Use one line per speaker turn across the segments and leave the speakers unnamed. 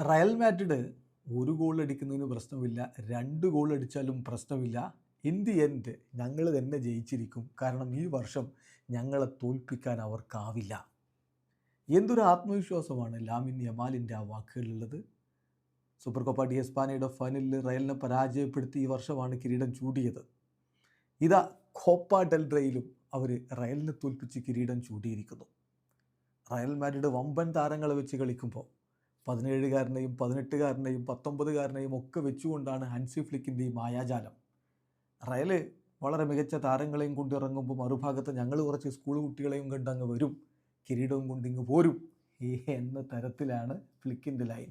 Real Madrid ഒരു goal അടിക്കുന്നതിന് പ്രശ്നമില്ല, 2 goal അടിച്ചാലും പ്രശ്നമില്ല. ഇൻ ദി എൻഡ് ഞങ്ങൾ തന്നെ ജയിച്ചിരിക്കും. കാരണം ഈ വർഷം ഞങ്ങളെ തോൽപ്പിക്കാൻ അവർക്കാവില്ല. എന്തൊരു ആത്മവിശ്വാസമാണ് ലാമിൻ യമാലിൻ്റെ ആ വാക്കുകളിലുള്ളത്. സൂപ്പർ കോപ്പ ഡി എസ്പാനയുടെ ഫൈനലിൽ റയലിനെ പരാജയപ്പെടുത്തി ഈ വർഷമാണ് കിരീടം ചൂടിയത്. ഇതാ കോപ്പ ഡെൽ റേയിലും അവർ റയലിനെ തോൽപ്പിച്ച് കിരീടം ചൂടിയിരിക്കുന്നു. റയൽ മാഡ്രിഡ് വമ്പൻ താരങ്ങളെ വെച്ച് കളിക്കുമ്പോൾ 17കാരനെയും 18കാരനെയും 19കാരനെയും ഒക്കെ വെച്ചുകൊണ്ടാണ് ഹാൻസി ഫ്ലിക്കിൻ്റെ ഈ മായാജാലം. റയൽ വളരെ മികച്ച താരങ്ങളെയും കൊണ്ടിറങ്ങുമ്പോൾ മറുഭാഗത്ത് ഞങ്ങൾ കുറച്ച് സ്കൂൾ കുട്ടികളെയും കണ്ടങ്ങ് വരും, കിരീടവും കൊണ്ടിങ്ങ് പോരും എന്ന തരത്തിലാണ് ഫ്ലിക്കിൻ്റെ ലൈൻ.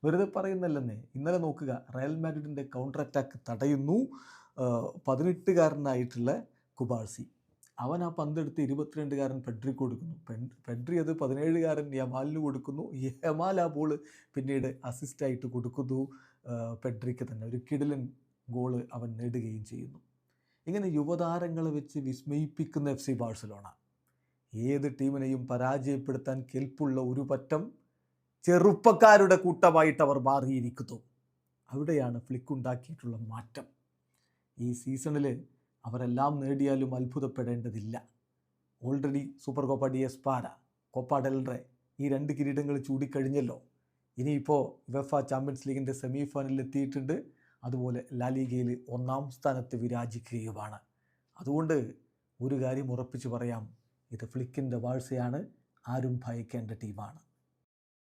വെറുതെ പറയുന്നല്ലെന്നേ. ഇന്നലെ നോക്കുക, റയൽ മാഡ്രിഡിൻ്റെ കൗണ്ടർ അറ്റാക്ക് തടയുന്നു 18കാരനായിട്ടുള്ള കുബാർസി. അവൻ ആ പന്തെടുത്ത് 22കാരൻ പെഡ്രിക്ക് കൊടുക്കുന്നു. പെഡ്രി അത് 17കാരൻ യമാലിന് കൊടുക്കുന്നു. യമാൽ ആ ബോൾ പിന്നീട് അസിസ്റ്റായിട്ട് കൊടുക്കുന്നു പെഡ്രിക്ക് തന്നെ. ഒരു കിടിലൻ ഗോള് അവൻ നേടുകയും ചെയ്യുന്നു. ഇങ്ങനെ യുവതാരങ്ങളെ വെച്ച് വിസ്മയിപ്പിക്കുന്ന FC ബാഴ്സലോണ ഏത് ടീമിനെയും പരാജയപ്പെടുത്താൻ കെൽപ്പുള്ള ഒരു പറ്റം ചെറുപ്പക്കാരുടെ കൂട്ടമായിട്ട് അവർ മാറിയിരിക്കുന്നു. അവിടെയാണ് ഫ്ലിക്ക് ഉണ്ടാക്കിയിട്ടുള്ള മാറ്റം. ഈ സീസണിൽ അവരെല്ലാം നേടിയാലും അത്ഭുതപ്പെടേണ്ടതില്ല. Already super Copa de Espana, Copa del Rey ഈ 2 കിരീടങ്ങൾ ചൂടിക്കഴിഞ്ഞല്ലോ. ഇനിയിപ്പോൾ യുവേഫ ചാമ്പ്യൻസ് ലീഗിൻ്റെ സെമി ഫൈനലിൽ എത്തിയിട്ടുണ്ട്. അതുപോലെ ലാ ലീഗയിൽ 1ാം സ്ഥാനത്ത് വിരാജിക്കുകയുമാണ്. അതുകൊണ്ട് ഒരു കാര്യം ഉറപ്പിച്ച് പറയാം, ഇത് ഫ്ലിക്കിൻ്റെ ബാഴ്സയാണ്. ആരും ഭയക്കേണ്ട ടീമാണ്.